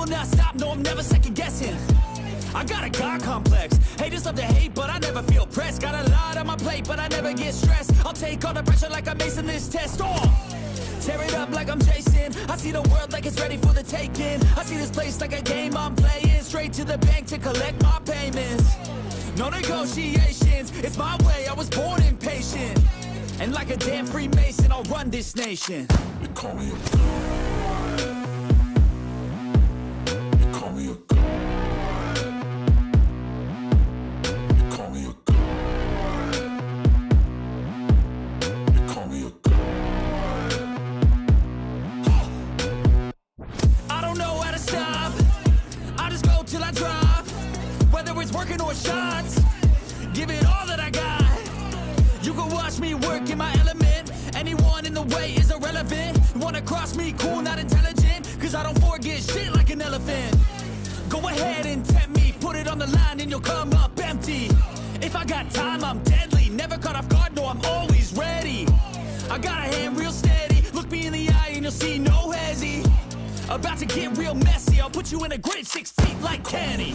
will not stop, no, I'm never second guessing. I got a God complex. Haters love to hate, but I never feel pressed. Got a lot on my plate, but I never get stressed. I'll take all the pressure like I'm acing this test. Tear it up like I'm Jason. I see the world like it's ready for the taking. I see this place like a game I'm playing. Straight to the bank to collect my payments. No negotiations, it's my way, I was born impatient. And like a damn Freemason, I'll run this nation. They call me a god. They call me a god. They call me a god. They call me a god. I don't know how to stop. I just go till I drop. Whether it's working or shots, give it all that I got. You can watch me work in my element. Anyone in the way is irrelevant. You wanna cross me, cool, not intelligent. Cause I don't forget shit like an elephant. Go ahead and tempt me, put it on the line and you'll come up empty. If I got time, I'm deadly. Never caught off guard, no, I'm always ready. I got a hand real steady. Look me in the eye and you'll see no hezzy. About to get real messy. I'll put you in a grave 6 feet like Kenny.